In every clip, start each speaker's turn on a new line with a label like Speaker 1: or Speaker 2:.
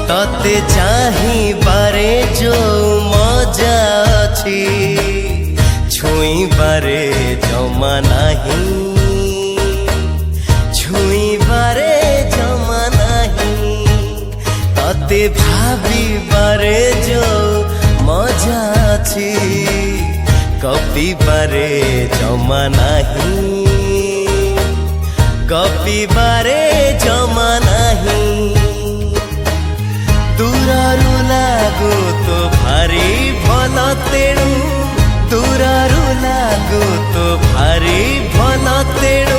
Speaker 1: तते चाहिबारे जो मजा अछि छुईबारे जमा नाही छुईबारे जमा नाही तते भाबिबारे जो मजा अछि गपिबारे जमा नाही गपिबारे जमा नाही दूररू लागू तो भारी भल तेणु दूररू लागू तो भारी भल तेणु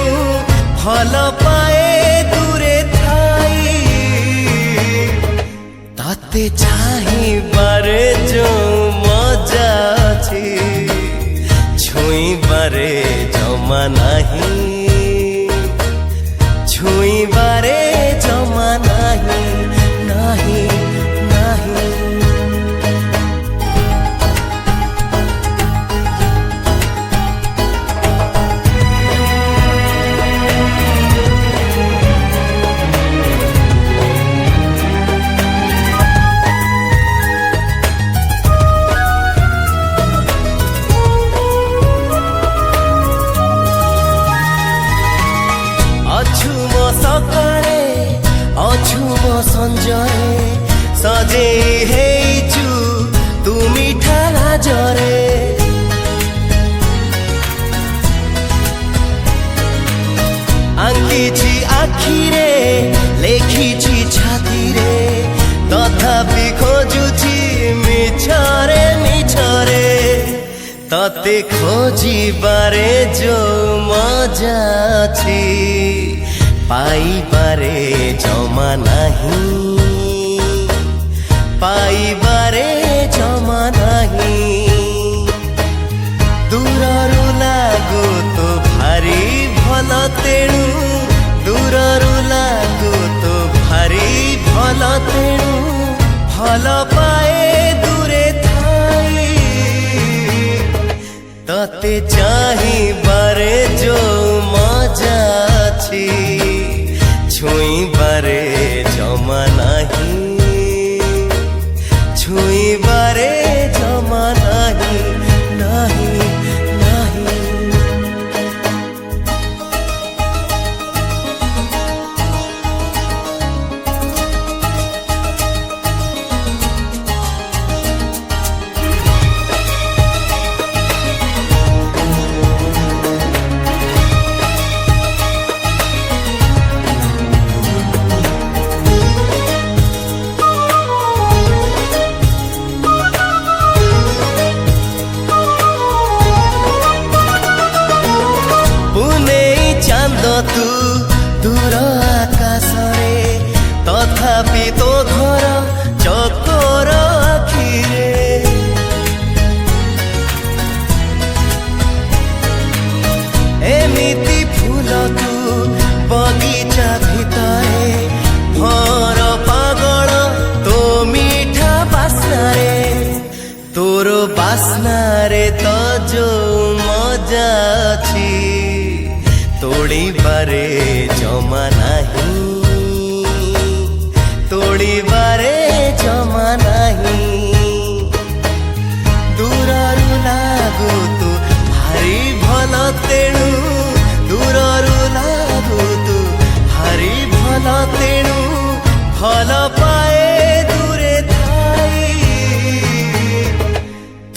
Speaker 1: भल पाए दूरे थाई तते चाहिबारे जो मजा अछि छुईबारे जमा नाही छुईबारे जमा नाही नाही नाही सकाळे अछुम संजरे सजे हेचु तू मिठा लाजरे आंकिछि आखिरे लेखिछि छातीरे तथापि खोजुछि मिछरे मिछरे तते खोजिबारे जो मजा अछि पाइबारे जमा नाही पाइबारे जमा नाही दूररू लागू तो भारी भल तेणु दूररू लागू तो भारी भल तेणु भल पाए दूरे थाई तते चाहिबारे जो मजा अछि छुईबारे जमा नाही छुईबारे जमा नाही नाही नाही तू दूर आकाशरे तथापि तो घर चकोर आखिरे एमिति फूल तू बगीचा भितरे भर पागल तो मीठा बास्नारे तोर बास्नारे तो जो मजा अछि तोड़ीबारे जमा नाही तोड़ीबारे जमा नाही दूररू लागू तू भारी भल तेणु दूररू लागू तू भारी भल तेणु भल पाए दूरे थाई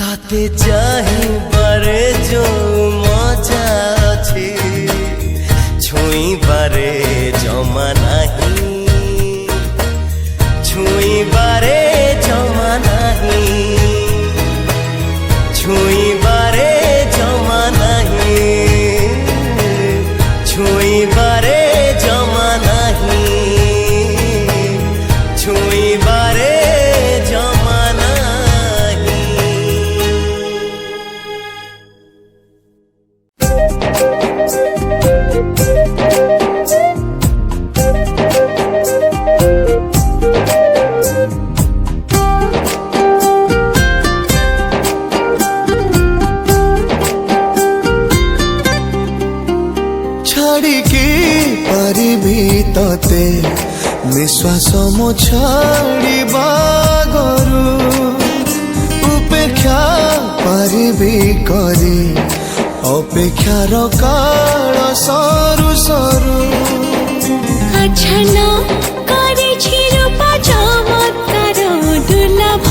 Speaker 1: ताते चाहिबारे जो मजा अछि छुईबारे जमा नाही छुईबारे जमा नाही छुईबारे जमा नाही छुईबारे जमा नाही छुईबारे जमा नाही
Speaker 2: निश्वास मो छाड़िबा गरु उपेक्षा पारिबी करी अपेक्षार काल सरू सरू
Speaker 3: আচ্ছন্ন করেছি রূপা চমৎকার দুর্লভ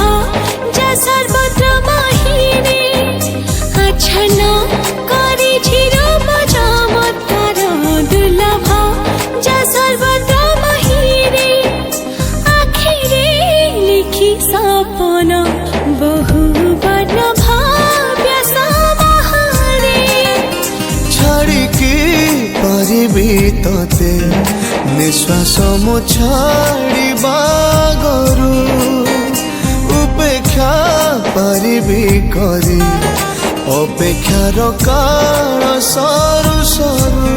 Speaker 3: যা সর্বত্র বাহিরে আচ্ছন্ন করেছি রূপা চমৎকার দুর্লভ যা সর্বত্র বাহিরে আখিরে লিখি সপন বহু বর্ণ ভাব্য সমাহারে
Speaker 2: ছাড়িকি পারিবি ততে निश्वास मो छाड़िबा गरु उपेक्षा पारिबी करी अपेक्षार काल सरू सरू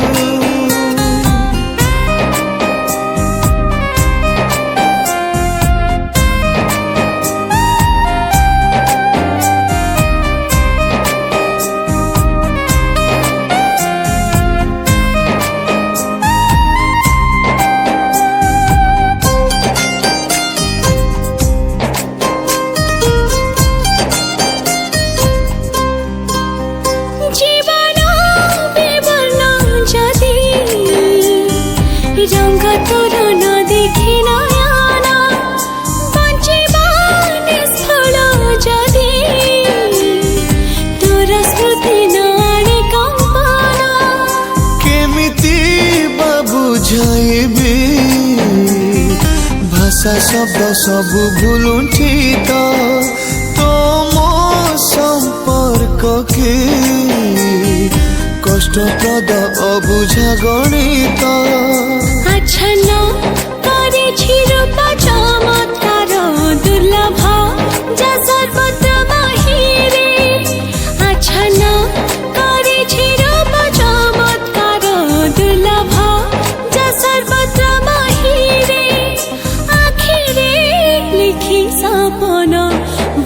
Speaker 3: জীবন বিবর্ণ যদি রঙ্গ তোর ন দেখি নয়ন বঞ্চিবা নিষ্ফল যদি তোর স্মৃতি ন আনে কম্পন
Speaker 2: केमिति बा बुझाइबी भाषा शब्द सब भूलुठी तो तुम संपर्क के कष्टप्रद अबुझा गणित
Speaker 3: আচ্ছন্ন করেছি রূপা চমৎকার দুর্লভ যা সর্বত্র বাহিরে আচ্ছন্ন করেছি রূপা চমৎকার দুর্লভ যা সর্বত্র বাহিরে আখিরে লিখি সপন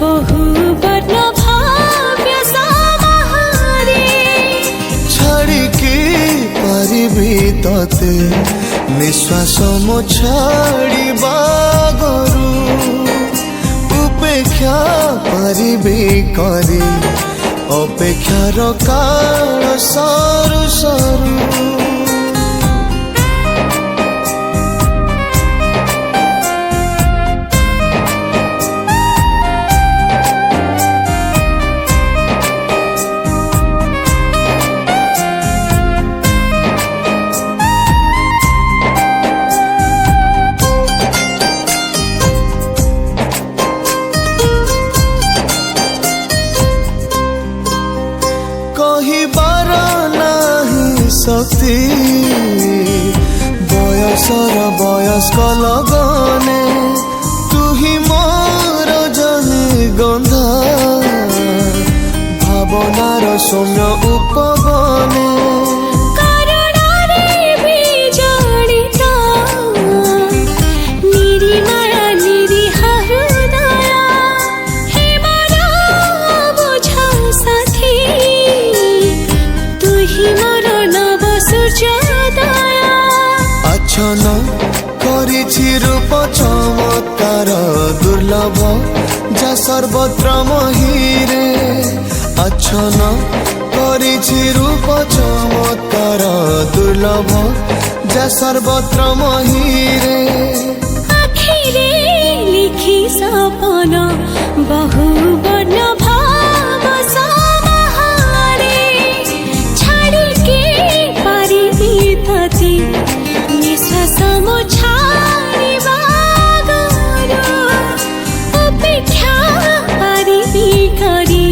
Speaker 3: বহু বর্ণ ভাব্য সমাহারে
Speaker 2: ছাড়িকি পারিবি ততে निश्वास मो छाड़िबा गरु उपेक्षा पारिबी करी अपेक्षार काल सरू सरू कहिबार नाही शक्ति बयसर बयस्क लगने तुही मोर जने गंधा भावनार सौम्य उपबने
Speaker 3: করুণারে বিজড়িত নিরিমায়া নিরীহ হৃদয় হে মন বুঝা সাথী তুহি মোর নব সূর্যোদয়
Speaker 2: আচ্ছন্ন করিছি রূপ চমৎকার দুর্লভ যা সর্বত্র মহিরে আচ্ছন্ন করিছি রূপ চমৎকার দুর্লভ যা সর্বত্র মহিরে
Speaker 3: আখিরে লিখি সপন বহু বর্ণ ভাব সমাহারে ছাড়িকে পারিবি ততে নিঃশ্বাস মো ছাড়িবা গরু অপেক্ষা পারিবি করি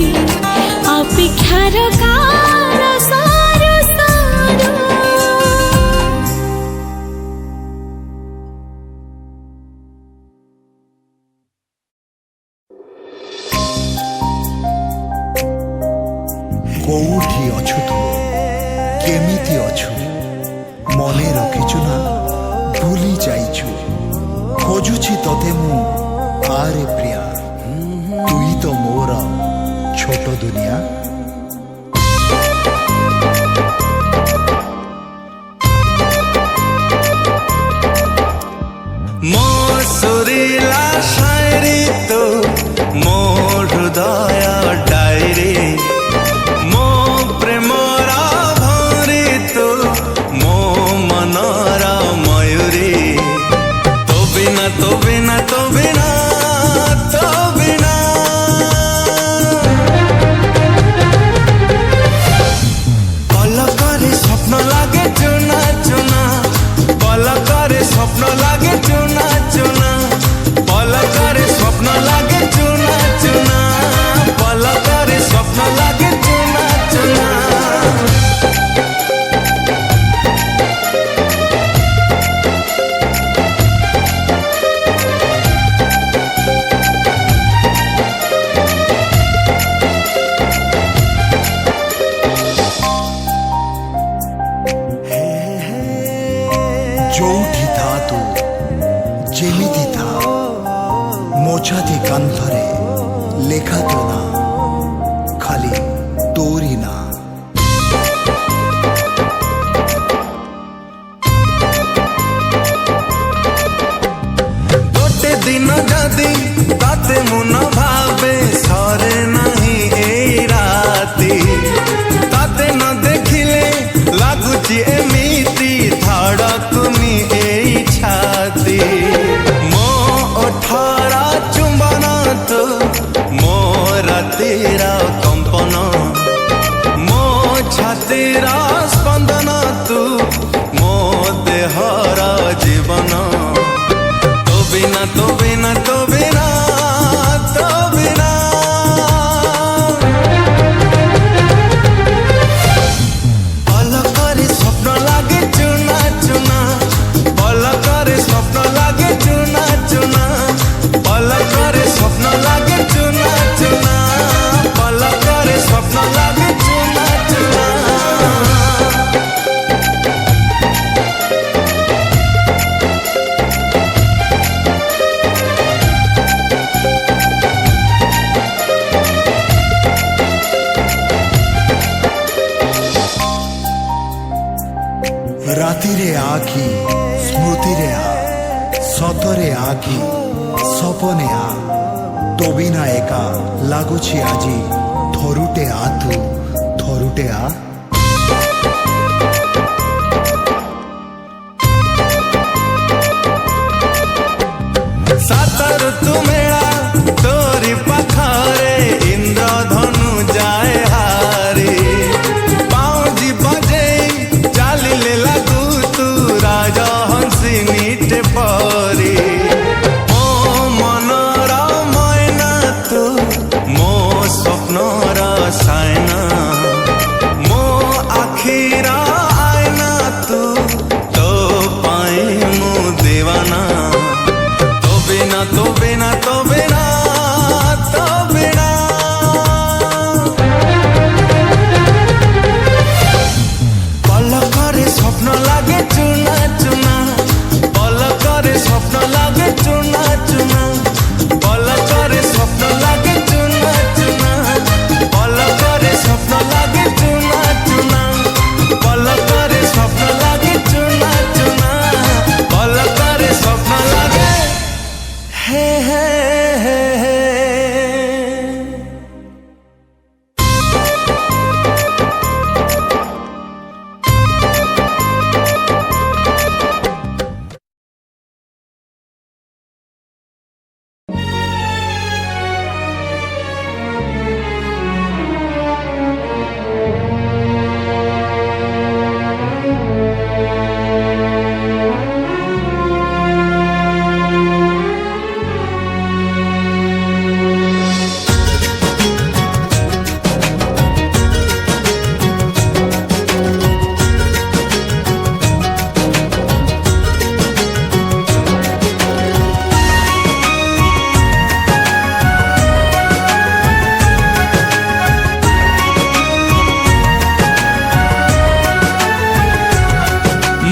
Speaker 3: অপেক্ষার কাল সরু সরু
Speaker 4: কোউঠি অছু তু কেমিতি অছু মনে রখিছু না ভুলি যাইছু খোঁজুছি ততে মু আরে প্রিয়া তুই তো মোর ছোট দুনিয়া ରାତିରେ ଆଖି ସ୍ମୃତିରେ ଆ ସତରେ ଆଖି ସପନେ ଆ ତୋ ବିନା ଏକା ଲାଗୁଛି ଆଜି ଥରୁଟେ ଆ ତୁ ଥରୁଟେ ଆ
Speaker 1: सात ऋतु मेला तोरी पाखरे इंद्रधनु जाए हारे पाउजी बजे चालिले लागू तू राजहंसी नीटे परी मो मनर मैना तू मो स्वप्नर सायना मो आखिर आयना तू तो पाए मु दीवाना तो बिना तो बिना तो बिना पलकरे स्वप्न लागे चुना चुना पलकरे स्वप्न लागे चुना चुना पलकरे स्वप्न लागे चुना चुना पलकरे स्वप्न लागे चुना चुना पलकरे स्वप्न लागे चुना चुना पलकरे स्वप्न लागे हे हे हे हे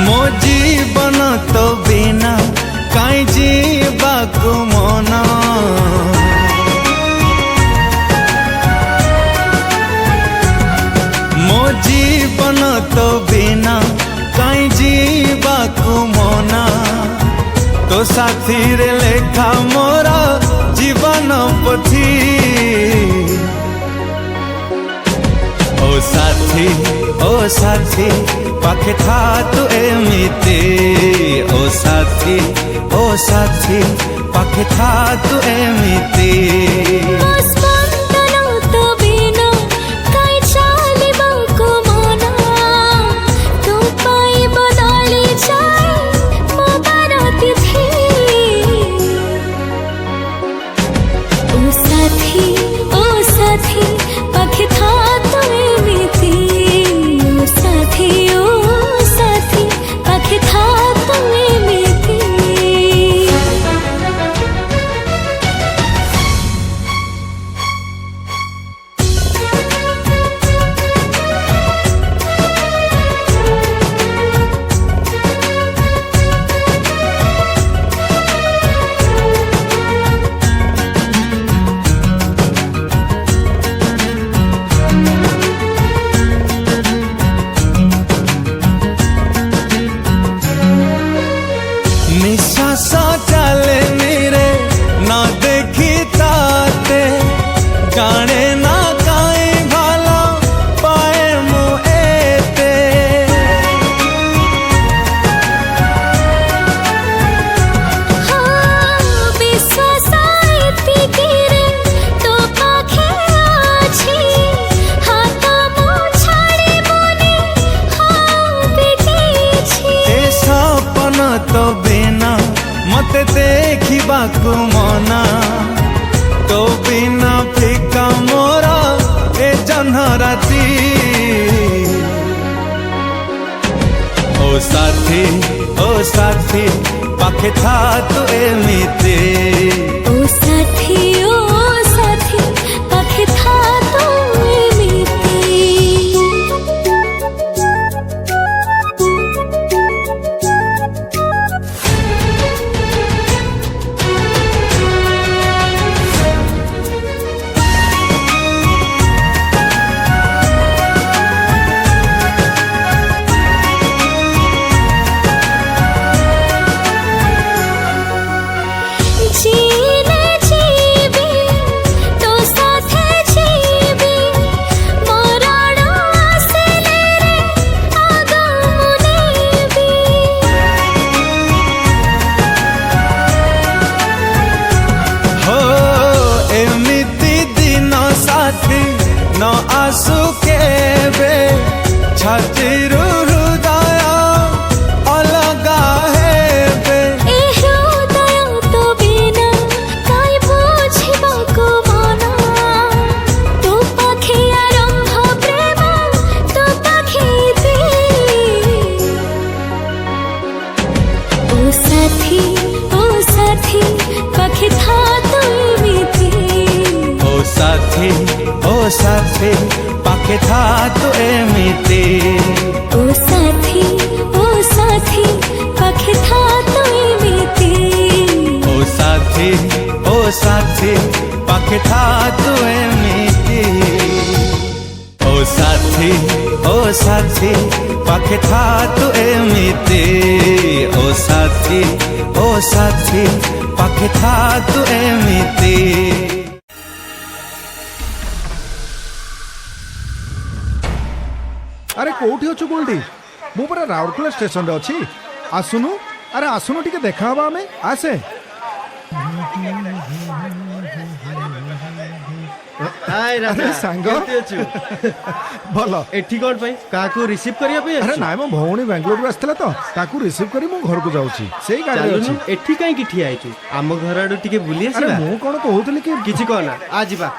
Speaker 1: मो जीवन तो बिना काई जीवाकु मन मो जीवन तो बिना काई जीवाकु मन तो साथी रे लेखा मोरा जीवन पथी ओ साथी पाखे था तू एमिते ओ साथी पाखे था तू एमिते देखिबाकु मना तो बिना फिका मोरा ए जन्ह राती ओ साथी पाखे था तू एमिते
Speaker 3: ओ साथी पाखे था तू एमिते
Speaker 1: तू एमिति
Speaker 3: ओ साथी पाखे था तो एमिति
Speaker 1: ओ साथी पाखे था तू एमिति ओ साथी पाखे था तू एमिति ओ साथी पाखे था तू एमिति।
Speaker 5: अरे कोठी अच्छु गोल्डी मु पूरा राउरकेला स्टेशन रे अच्छी आसुनु अरे आसुनु टिके देखा हवा हमें आसे
Speaker 6: हाय राजा
Speaker 5: अरे सांग
Speaker 6: केते अछु
Speaker 5: भलो
Speaker 6: एठी कोन पई काकू रिसीव करिया पे
Speaker 5: अरे नाय मो भौणी बेंगलोर आस्थिला तो ताकू रिसीव करी मु घर को जाउची सेही गाड़ी रे
Speaker 6: चालुनु
Speaker 5: अछि
Speaker 6: एठी काई की ठिया आइछु आम घर आडू टिके बुली
Speaker 5: अरे
Speaker 6: आसीबा
Speaker 5: मु कोन कहउतली कि
Speaker 6: किछि कहना आ जिबा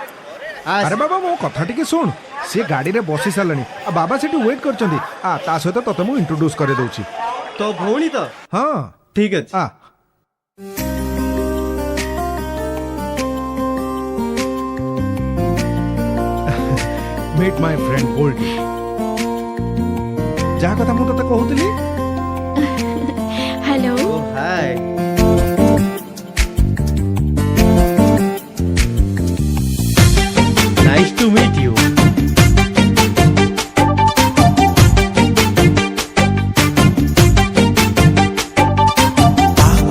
Speaker 5: अरे बाबा मो कथा टिके सुन से गाड़ी रे बसी सालनी आ बाबा सेठी वेट करचंदी आ ता सहित तते मु इंट्रोड्यूस करे दउची
Speaker 6: तो भौणी तो
Speaker 5: हां
Speaker 6: ठीक अछि
Speaker 5: आ मीट माय फ्रेंड गोल्डी जहाँ कथा मु तते कहउतली
Speaker 3: hello
Speaker 6: oh hi nice to meet you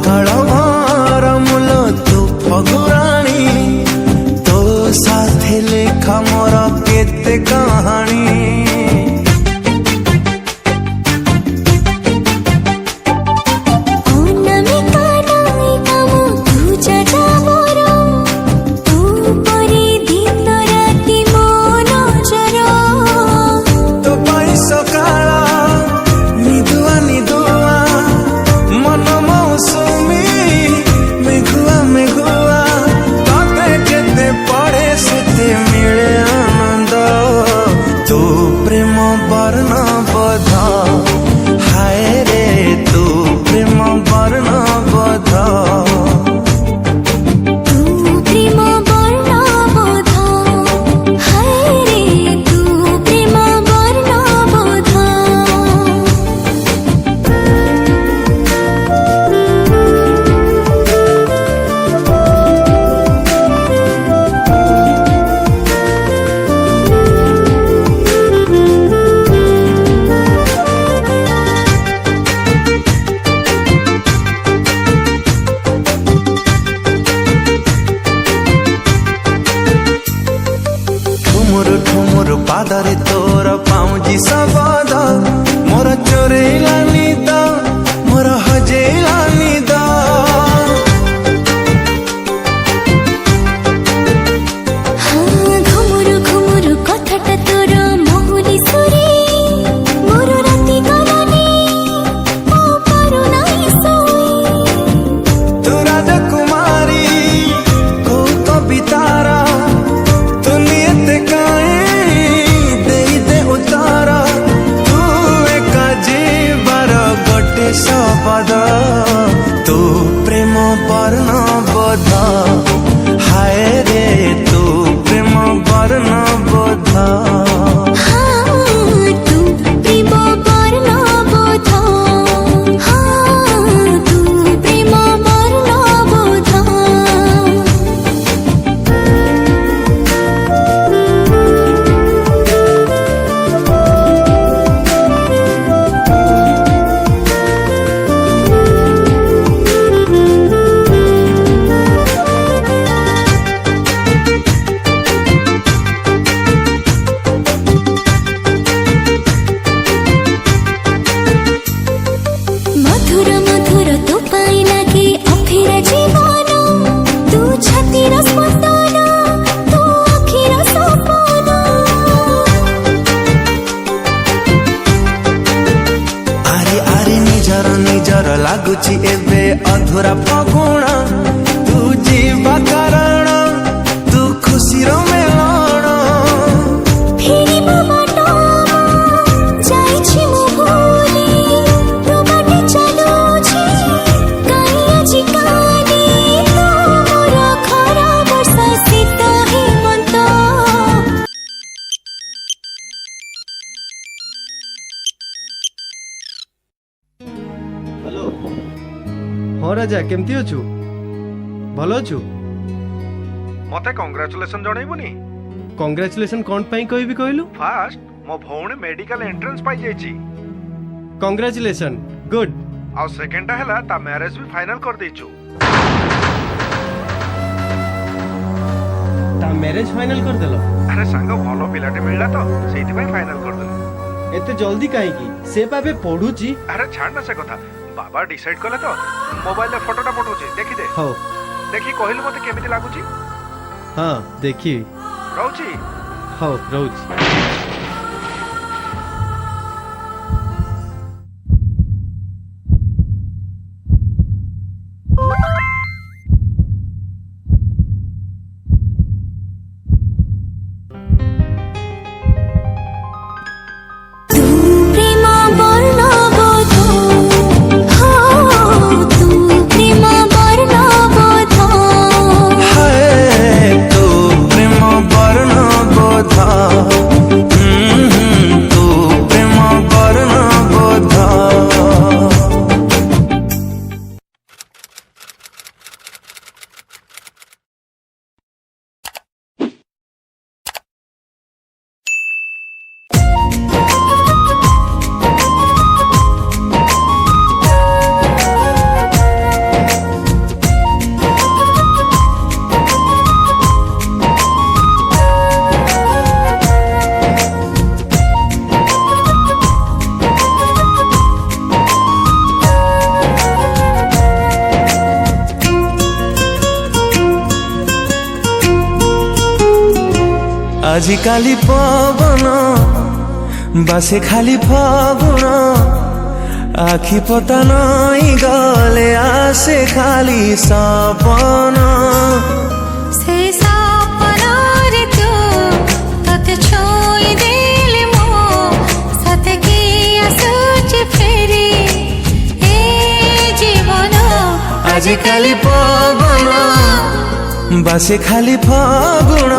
Speaker 1: कळवार मूल तू फगुराणी तो साथे लेखा मोर केते कहानी
Speaker 3: अनामिका नायिका मो तुझा जामोर तू परी दिन राती मो नजर
Speaker 1: तो पाई सकाळ निदुआ निदुआ मन मौसुमी मेघुआ मेघुआ तते जेते पड़े सेते मिले आनंद तू प्रेम वर्ण बोध हाय रे तू प्रेम वर्ण बोध
Speaker 3: तू प्रेम वर्ण बोध हाय रे तू प्रेम वर्ण बोध
Speaker 1: ठुमुरु ठुमुरु पादरे तोर पाउजी सबद मोर चोरेला निद मोर हजेला निद
Speaker 3: हाँ घुमुरु घुमुरु कथाटा तोर महुली सुरे मोर राति गलानी ओ पारु नाई सोई
Speaker 1: तू राजकुमारी को कवितारा तू नियत काए दे दे उतारा तू एका जीवर गोटे शपद तू प्रेम वर्ण बोध हाय रे तू प्रेम वर्ण बोध
Speaker 3: हाँ तू प्रेम वर्ण बोध हाँ तू प्रेम वर्ण बोध मधुर मधुर तो पाई लागे अखिर जीवन तू छातीर स्पंदन तू अखिर सपन
Speaker 1: आरे आरे निजर निजर लागुची एबे अधूरा फगुण तू जीवा कारण तू खुशीर मेलण
Speaker 3: फेरि बाटो जाइछि मु भूली तो बाटे चलुछि काई आजि कानी तू मोर खरा वर्षा शीत हेमंत
Speaker 6: हाँ राजा केमती अछु भलो अछु
Speaker 5: मते कांग्रेचुलेशन जणैबुनी
Speaker 6: कंग्रेचुलेशन कौन पाई कहबी कहलु
Speaker 5: फास्ट मो भौणी मेडिकल एंट्रेंस पाई जाईची
Speaker 6: कंग्रेचुलेशन गुड
Speaker 5: आ सेकंड हला ता मैरिज भी फाइनल कर देचू
Speaker 6: ता मैरिज फाइनल कर देलो
Speaker 5: अरे सांग भलो पिलाटे मिलला तो सेति पई फाइनल कर देलु
Speaker 6: एते जल्दी काहे की से पाबे पढुची
Speaker 5: अरे छाड़ ना से कथा बाबा डिसाइड कले तो मोबाइल ले फोटोटा पठौची देखि दे
Speaker 6: हो
Speaker 5: देखि कहिलु मते केमिति लागुची
Speaker 6: हाँ देखी
Speaker 5: रहउची
Speaker 6: हो रोज
Speaker 3: प्रेम वर्णबोध तू प्रेम वर्णबोध
Speaker 1: है तो प्रेम वर्ण बोधा तू प्रेम वर्ण बोधा आजिकाली पवन बासे खाली फागुन आखि पता नहीं गले आसे खाली सपन
Speaker 3: से सपनार तू तते छोई देले मो सते की आसुच फेरी ए जीवन
Speaker 1: आजिकाली पवन बासे खाली फागुन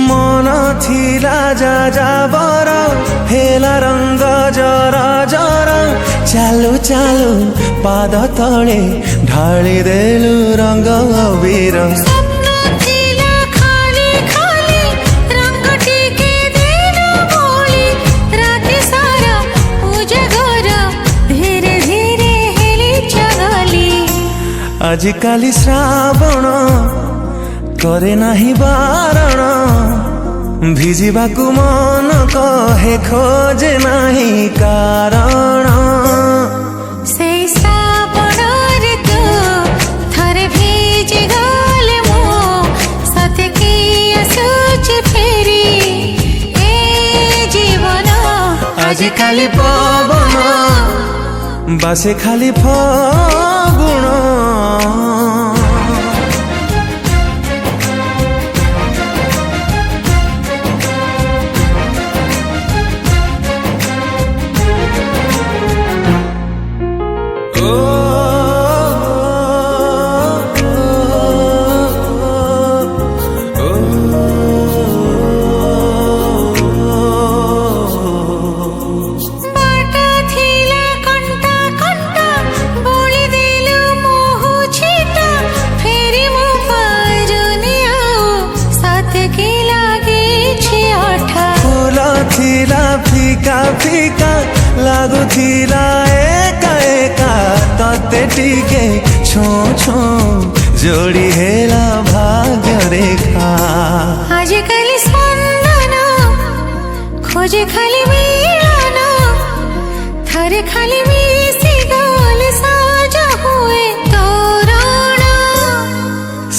Speaker 1: मन थिला जा जाबर हेला रंग जरा जरा चालू चालू पाद तले ढाली देलु रंग अबीर
Speaker 3: सपना थिला खाली खाली रंग टिके देना बोली राति सारा उजागर धीरे धीरे हेली चगली
Speaker 1: आजिकाली श्रावण करे नाही बारण भिजिबाकु मन कहे खोजे नाही कारण
Speaker 3: से श्रावणरे तू थरे भीजी गले मो सते की आसुच फेरी ए जीवन
Speaker 1: आजिकाली पवन बासे खाली फागुन
Speaker 3: बाटा थिला कंटा कंटा बोली देलु मोह छीटा फेरी मो पारुनी आओ साथ की लागे छी आठा
Speaker 1: फूल थिला फिका फिका लागुथिला एका एका तते टिके छो छो जोड़ी हेला भाग्य रेखा
Speaker 3: आजिकल स्पंदन खोजे खाली मिलन थरे खाली मिसी गल साजा हुए तोरण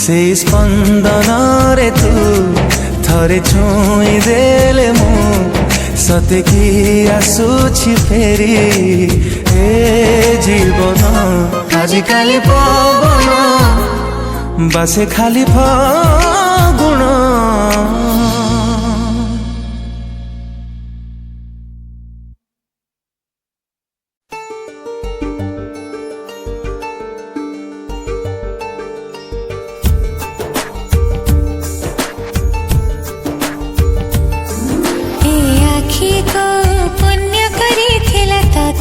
Speaker 1: से स्पंदन रे तू थरे छुई देले मु सते की आसुछि फेरी ए जीवन आजिकाली पवन बासे खाली फागुन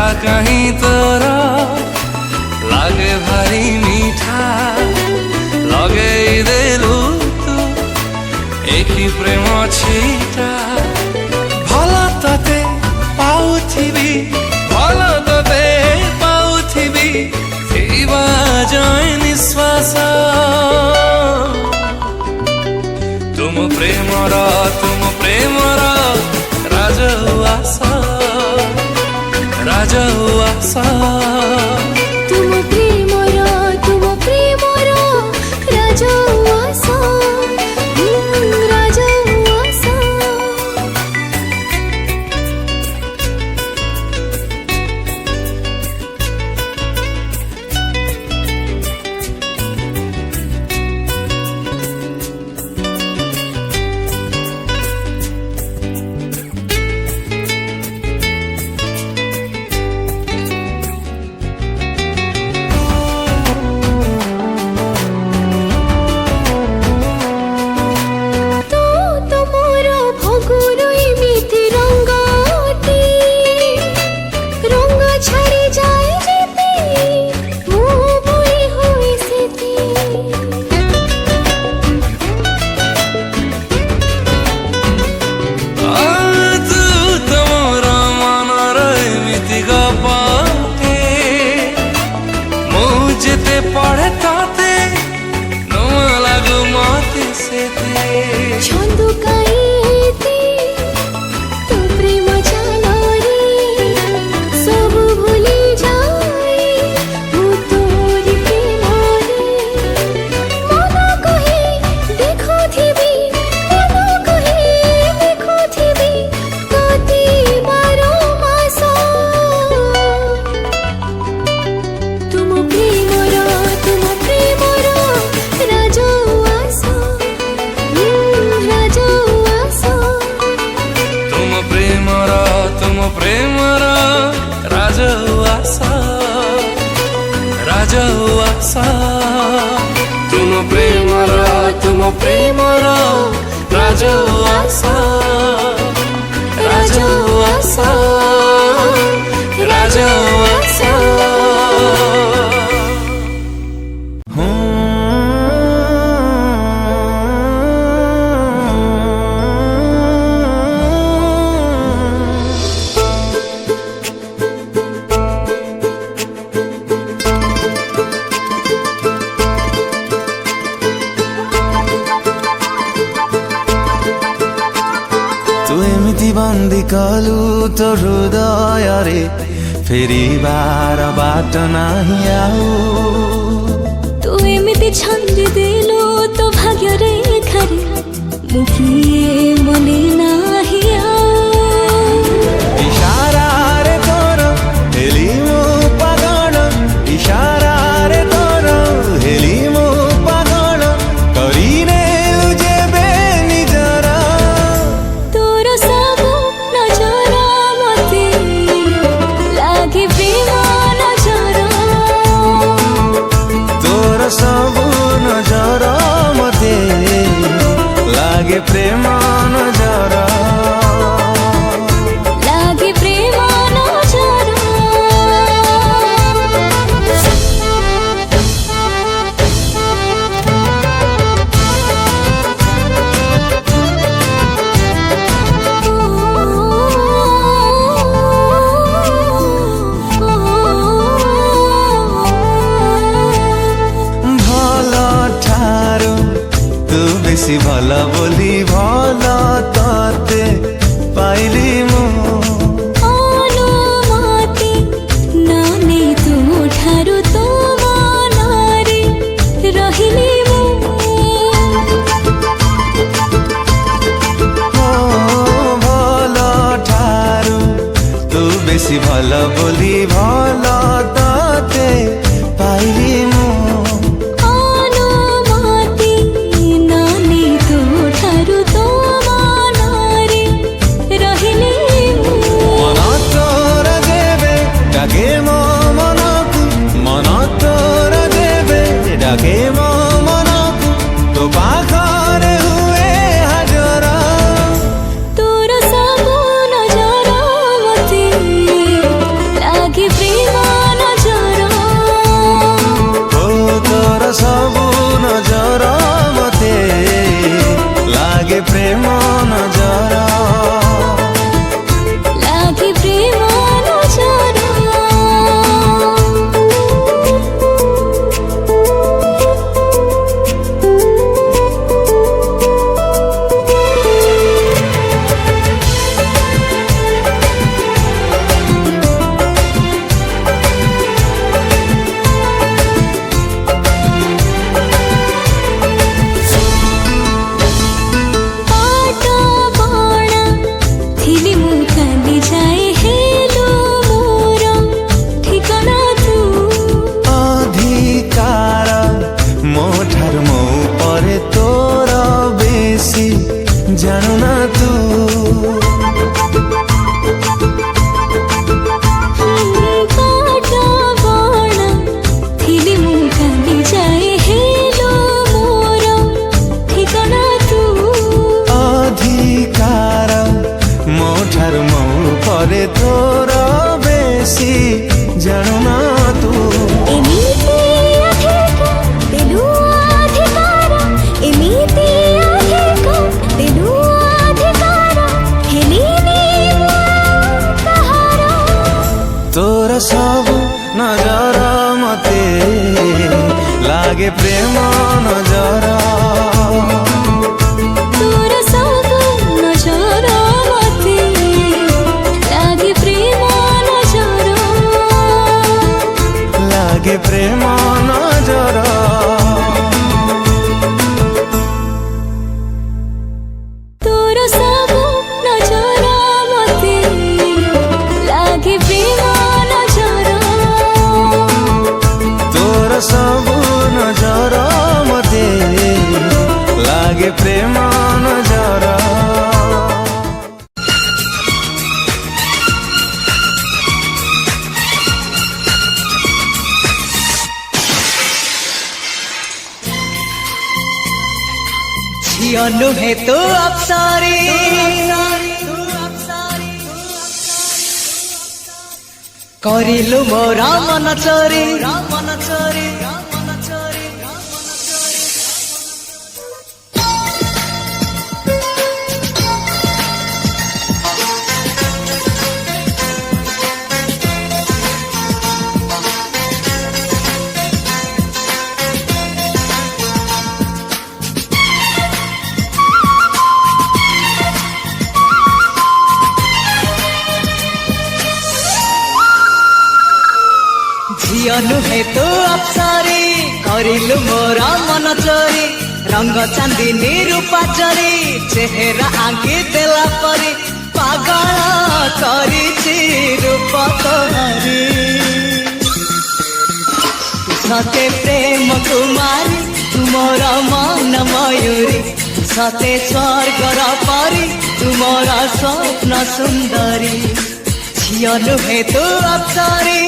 Speaker 7: কথা কাহি তোর লাগে ভারি মিঠা লগেই দেলু তু একই প্রেম ছিটা ভাল তোতে পাউথিবি ভাল তোতে পাউথিবি ଥିବା যায় নিশ্বাস তুম প্রেমর রাজউଆସ রাজউଆସ
Speaker 3: तुम प्रेमर राजउआस राजउआस
Speaker 7: যেতে পড়ে তাতে নমা লাগু মতে সেতে
Speaker 3: ছন্দ গাইতে তো প্রেম জালরে সবু ভুলি যাই মু তোরি প্রেমরে মন কহে দেখুথিবি গতি বারো মাস तुम प्रेमर राजउआस राजउआस
Speaker 7: तुम प्रेमर राजउआस राजउआस तुम प्रेमर राजउआस राजउआस राजउआस
Speaker 1: ତୁ ଏମିତି ବନ୍ଦୀ କଲୁ ତୋ ହୃଦୟରେ ଫେରିବାର ବାଟ ନାହିଁ ଆଉ
Speaker 3: तू एमिति छंदी देलु तो भाग्य रेखारे मु किए मने नाही
Speaker 1: ଇଶାରାରେ ତୋର ହେଲି ମୁଁ ପାଗଳ ଇଶାରାରେ ତୋର ହେଲି ମୁଁ ପାଗଳ କରିନେ ଯେବେ ନିଜର
Speaker 3: तोर सब नजर मते लागे प्रेम नजर
Speaker 1: ତୋର ସବୁ ନଜର ମତେ ଲାଗେ ପ୍ରେମ ନଜର
Speaker 3: लागे प्रेम नजर
Speaker 1: ଭଲ ଠାରୁ ତୁ ବେଶୀ ଭଲ ବୋଲି ଭଲ ତତେ ପାଇଲି ମୁଁ
Speaker 3: अनुमति नाने तुमठारु तो मनारे रहिली मु
Speaker 1: ଭଲ ଠାରୁ ତୁ ବେଶୀ ଭଲ ବୋଲି ଭଲ ତତେ ପାଇଲି ମୁଁ
Speaker 3: अनुमति नाने तुमठारु तो मनारे रहिली मु
Speaker 1: ମନ ତୋର ଯେବେ ଡାକେ ମୋ ମନକୁ ମନ ତୋର ଯେବେ ଡାକେ ମୋ ମନକୁ ତୋ ପାଖରେ ହୁଏ ହାଜର
Speaker 3: तोर सब नजर मते
Speaker 1: ମୋ ଠାରୁ ମୋ ଉପରେ ତୋର ବେଶୀ ଜାଣୁନା ତୁ
Speaker 3: ଏମିତି ଅଧିକ ତେଣୁ ଅଧିକାର ଏମିତି ଅଧିକ ତେଣୁ ଅଧିକାର ହେଲିନି କାହାର
Speaker 1: ତୋର ସବୁ ନଜର ମତେ ଲାଗେ ପ୍ରେମ ନଜର
Speaker 3: ତୋର ସବୁ ନଜର ମତେ ଲାଗେ ପ୍ରେମ ନଜର
Speaker 1: ଲାଗେ ପ୍ରେମ ନଜର
Speaker 3: ତୋର ସବୁ ନଜର ମତେ ଲାଗେ ପ୍ରେମ ନଜର
Speaker 1: ତୋର ସବୁ ନଜର ମତେ ଲାଗେ ପ୍ରେମ ନଜର
Speaker 8: ଝିଅ ନୁହେଁ ତୁ ଅପ୍ସରୀ କରିଲୁ ମୋର ମନ ଚୋରି ଝିଅ ନୁହେଁ ତୁ ଅପ୍ସରୀ କରିଲୁ ମୋର ମନ ଚୋରି ରଙ୍ଗ ଚାନ୍ଦିନୀ ରୂପା ଚୋରି ଚେହେରା ଆଙ୍କି ଦେଲା ପରି ପାଗଳ କରିଛି ରୂପ ତୋହରି ସତେ ପ୍ରେମ କୁମାରୀ ତୁମର ମନ ମୟୂରୀ ସତେ ସ୍ୱର୍ଗର ପରି ତୁମର ସ୍ୱପ୍ନ ସୁନ୍ଦରୀ ଝିଅ ନୁହେଁ ତୁ ଅପ୍ସରୀ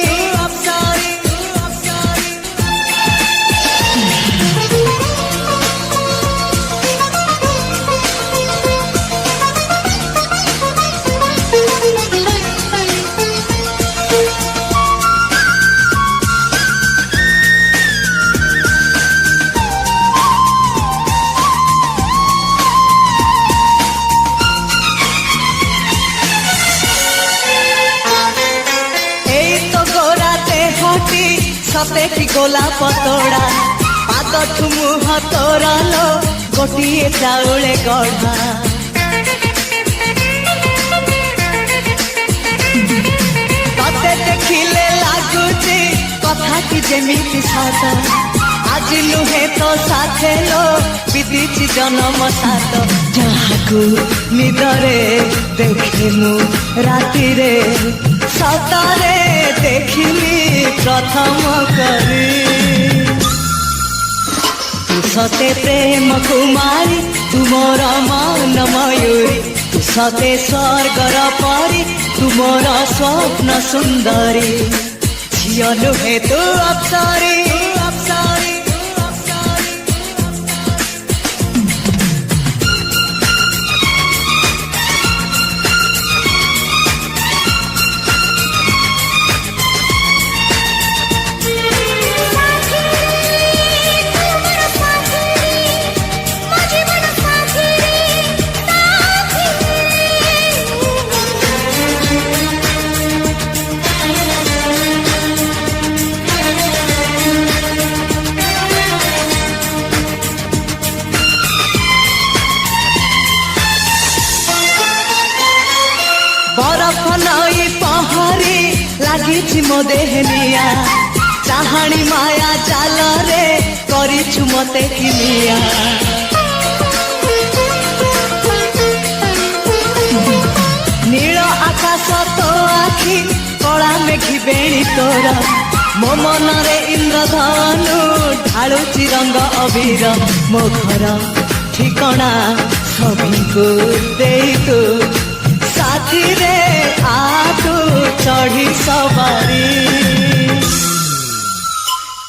Speaker 8: ସତେ କି ଗୋଲାପ ତୋଡ଼ା ପାଦଠୁ ମୁହଁ ତୋର ଲୋ ଗୋଟିଏ ଚାଉଳେ ଗଢ଼ା ତତେ ଦେଖିଲେ ଲାଗୁଛି କଥା କି ଯେମିତି ସତ ଆଜି ନୁହେଁ ତ ସାଥେ ଲୋ ବିତିଛି ଜନମ ସାତ ଯାହାକୁ ନିଦରେ ଦେଖେ ମୁଁ ରାତିରେ ସତରେ ଦେଖିଲି ପ୍ରଥମ କରି ତୁ ସତେ ପ୍ରେମ କୁମାରୀ ତୁମର ମନ ମୟୂରୀ ତୁ ସତେ ସ୍ୱର୍ଗର ପରି ତୁମର ସ୍ୱପ୍ନ ସୁନ୍ଦରୀ ଝିଅ ନୁହେଁ ତୁ ଅପ୍ସରୀ ବରଫ ନଈ ପହଁରି ଲାଗିଛି ମୋ ଦେହନିଆ ଚାହାଣି ମାୟା ଜାଲରେ କରିଛୁ ମତେ କିନିଆ ନୀଳ ଆକାଶ ତୋ ଆଖି କଳା ମେଘି ବେଣୀ ତୋର ମୋ ମନରେ ଇନ୍ଦ୍ରଧନୁ ଢାଳୁଛି ରଙ୍ଗ ଅବିର ମୋ ଘର ଠିକଣା ସଭିଙ୍କୁ ଦେଇ ତୁ ସାଥିରେ ଆ ତୁ ଚଢ଼ି ସବାରି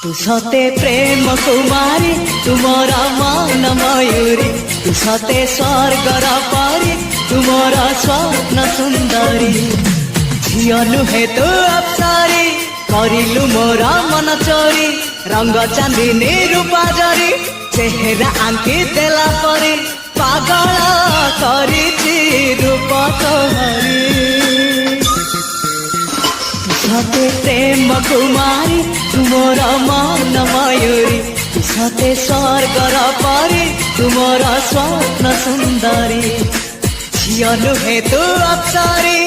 Speaker 8: ତୁ ସତେ ପ୍ରେମ କୁମାରୀ ତୁମର ମନ ମୟୂରୀ ତୁ ସତେ ସ୍ୱର୍ଗର ପରି ତୁମର ସ୍ୱପ୍ନ ସୁନ୍ଦରୀ ଝିଅ ନୁହେଁ ତୁ ଅପ୍ସରୀ କରିଲୁ ମୋର ମନ ଚୋରି ରଙ୍ଗ ଚାନ୍ଦିନୀ ରୂପା ଜରି ଚେହେରା ଆଙ୍କି ଦେଲା ପରି ପାଗଳ କରିଛି ରୂପ ତୋହରି সতে প্রেম কুমারী তুমর মন ময়ূরী সতে স্বর্গর পরি তুমর স্বপ্ন সুন্দরী ঝিও নুহে তু অপ্সরী